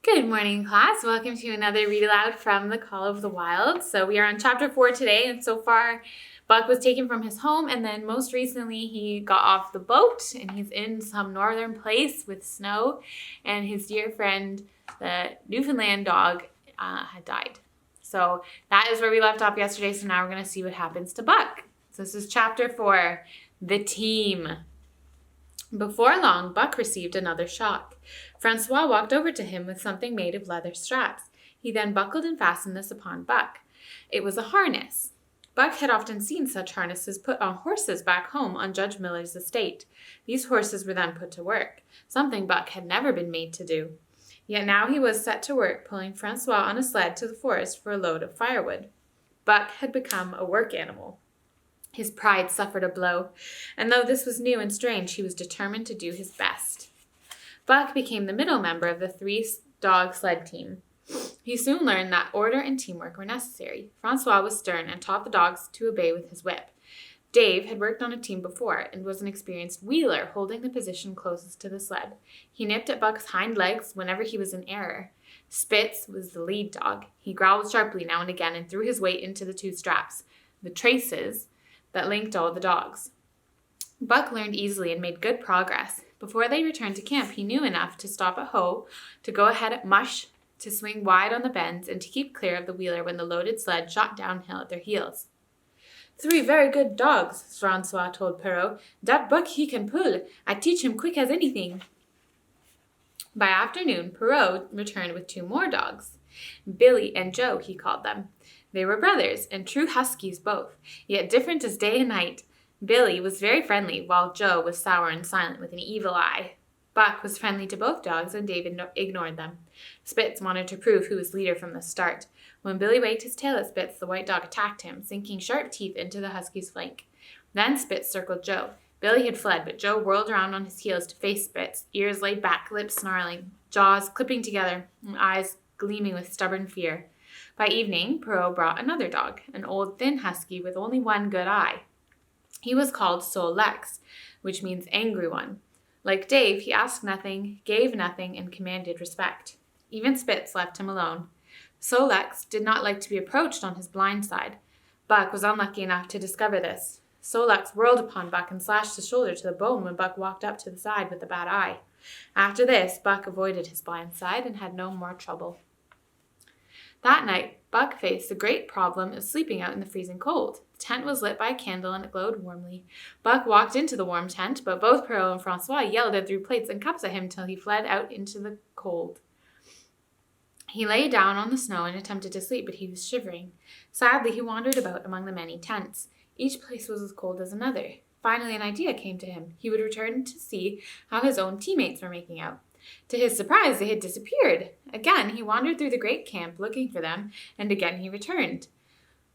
Good morning, class. Welcome to another read aloud from The Call of the Wild. So we are on chapter 4 today, and so far Buck was taken from his home, and then most recently he got off the boat, and he's in some northern place with snow, and his dear friend, the Newfoundland dog, had died. So that is where we left off yesterday, so now we're going to see what happens to Buck. So this is chapter 4, The Team. Before long, Buck received another shock. Francois walked over to him with something made of leather straps. He then buckled and fastened this upon Buck. It was a harness. Buck had often seen such harnesses put on horses back home on Judge Miller's estate. These horses were then put to work, something Buck had never been made to do. Yet now he was set to work pulling Francois on a sled to the forest for a load of firewood. Buck had become a work animal. His pride suffered a blow, and though this was new and strange, he was determined to do his best. Buck became the middle member of the three-dog sled team. He soon learned that order and teamwork were necessary. Francois was stern and taught the dogs to obey with his whip. Dave had worked on a team before and was an experienced wheeler, holding the position closest to the sled. He nipped at Buck's hind legs whenever he was in error. Spitz was the lead dog. He growled sharply now and again and threw his weight into the two straps, the traces, that linked all the dogs. Buck learned easily and made good progress. Before they returned to camp, he knew enough to stop at Hoe, to go ahead at Mush, to swing wide on the bends, and to keep clear of the wheeler when the loaded sled shot downhill at their heels. "3 very good dogs," Francois told Perrault. "Dat Buck he can pull. I teach him quick as anything." By afternoon, Perrault returned with 2 more dogs. Billy and Joe, he called them. They were brothers, and true huskies both, yet different as day and night. Billy was very friendly, while Joe was sour and silent with an evil eye. Buck was friendly to both dogs, and David ignored them. Spitz wanted to prove who was leader from the start. When Billy wagged his tail at Spitz, the white dog attacked him, sinking sharp teeth into the husky's flank. Then Spitz circled Joe. Billy had fled, but Joe whirled around on his heels to face Spitz, ears laid back, lips snarling, jaws clipping together, and eyes gleaming with stubborn fear. By evening, Perrault brought another dog, an old thin husky with only one good eye. He was called Sol Lex, which means angry one. Like Dave, he asked nothing, gave nothing, and commanded respect. Even Spitz left him alone. Sol Lex did not like to be approached on his blind side. Buck was unlucky enough to discover this. Sol Lex whirled upon Buck and slashed his shoulder to the bone when Buck walked up to the side with a bad eye. After this, Buck avoided his blind side and had no more trouble. That night, Buck faced the great problem of sleeping out in the freezing cold. The tent was lit by a candle and it glowed warmly. Buck walked into the warm tent, but both Perrault and Francois yelled and threw plates and cups at him till he fled out into the cold. He lay down on the snow and attempted to sleep, but he was shivering. Sadly, he wandered about among the many tents. Each place was as cold as another. Finally, an idea came to him. He would return to see how his own teammates were making out. To his surprise, they had disappeared. Again, he wandered through the great camp looking for them, and again he returned.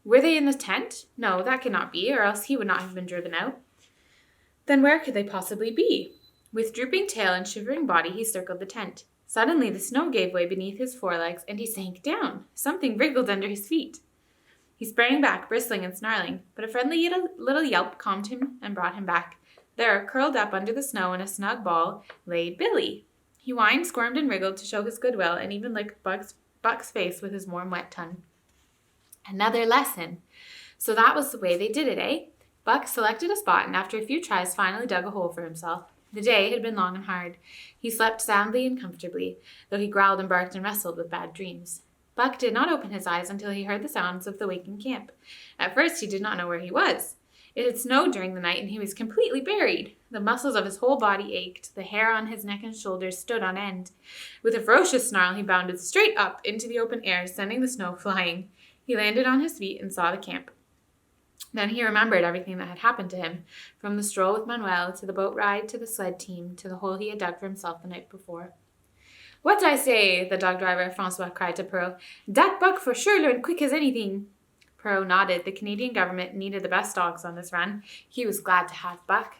Were they in the tent? No, that could not be, or else he would not have been driven out. Then where could they possibly be? With drooping tail and shivering body, he circled the tent. Suddenly, the snow gave way beneath his forelegs, and he sank down. Something wriggled under his feet. He sprang back, bristling and snarling, but a friendly little yelp calmed him and brought him back. There, curled up under the snow in a snug ball, lay Billy. He whined, squirmed, and wriggled to show his goodwill, and even licked Buck's face with his warm, wet tongue. Another lesson. So that was the way they did it, eh? Buck selected a spot, and after a few tries, finally dug a hole for himself. The day had been long and hard. He slept soundly and comfortably, though he growled and barked and wrestled with bad dreams. Buck did not open his eyes until he heard the sounds of the waking camp. At first, he did not know where he was. It had snowed during the night, and he was completely buried. The muscles of his whole body ached. The hair on his neck and shoulders stood on end. With a ferocious snarl, he bounded straight up into the open air, sending the snow flying. He landed on his feet and saw the camp. Then he remembered everything that had happened to him, from the stroll with Manuel, to the boat ride, to the sled team, to the hole he had dug for himself the night before. "What I say?" the dog driver, Francois, cried to Perrault. "Dat Buck for sure learn quick as anything." Perrault nodded. The Canadian government needed the best dogs on this run. He was glad to have Buck.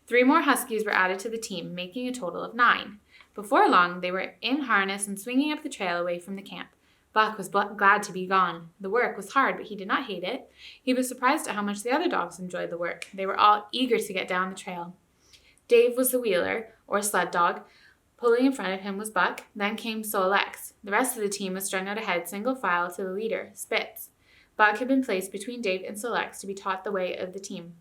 3 more huskies were added to the team, making a total of 9. Before long, they were in harness and swinging up the trail away from the camp. Buck was glad to be gone. The work was hard, but he did not hate it. He was surprised at how much the other dogs enjoyed the work. They were all eager to get down the trail. Dave was the wheeler, or sled dog, Pulling in front of him was Buck, then came Sol-Lex. The rest of the team was strung out ahead single file to the leader, Spitz. Buck had been placed between Dave and Sol-Lex to be taught the way of the team.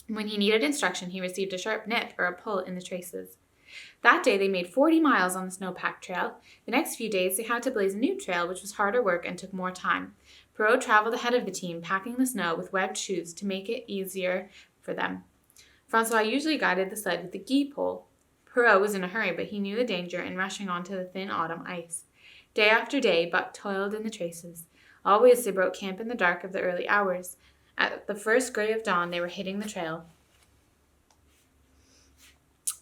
When he needed instruction, he received a sharp nip or a pull in the traces. That day they made 40 miles on the snowpack trail. The next few days they had to blaze a new trail, which was harder work and took more time. Perrault traveled ahead of the team, packing the snow with webbed shoes to make it easier for them. Francois usually guided the sled with the gee pole. Perrault was in a hurry, but he knew the danger in rushing onto the thin autumn ice. Day after day, Buck toiled in the traces. Always they broke camp in the dark of the early hours. At the first gray of dawn, they were hitting the trail.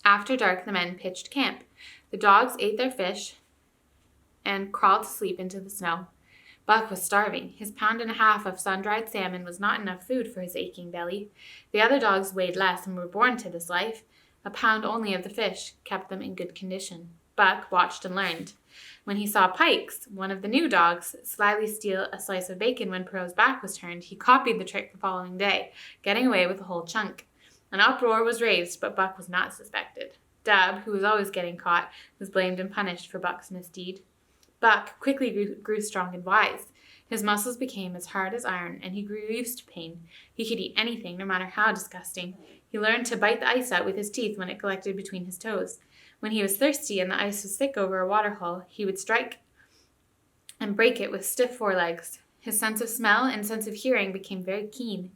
After dark, the men pitched camp. The dogs ate their fish and crawled to sleep into the snow. Buck was starving. His pound and a half of sun-dried salmon was not enough food for his aching belly. The other dogs weighed less and were born to this life. A pound only of the fish kept them in good condition. Buck watched and learned. When he saw Pikes, one of the new dogs, slyly steal a slice of bacon when Perrault's back was turned, he copied the trick the following day, getting away with a whole chunk. An uproar was raised, but Buck was not suspected. Dab, who was always getting caught, was blamed and punished for Buck's misdeed. Buck quickly grew strong and wise. His muscles became as hard as iron, and he grew used to pain. He could eat anything, no matter how disgusting. He learned to bite the ice out with his teeth when it collected between his toes. When he was thirsty and the ice was thick over a waterhole, he would strike and break it with stiff forelegs. His sense of smell and sense of hearing became very keen.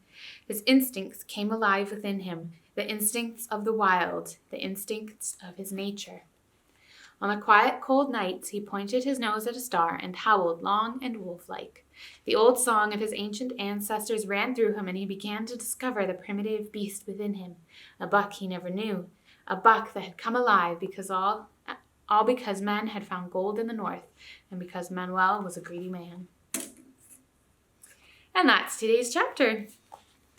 His instincts came alive within him, the instincts of the wild, the instincts of his nature. On the quiet, cold nights, he pointed his nose at a star and howled long and wolf-like. The old song of his ancient ancestors ran through him, and he began to discover the primitive beast within him, a buck he never knew, a buck that had come alive because all because men had found gold in the north, and because Manuel was a greedy man. And that's today's chapter.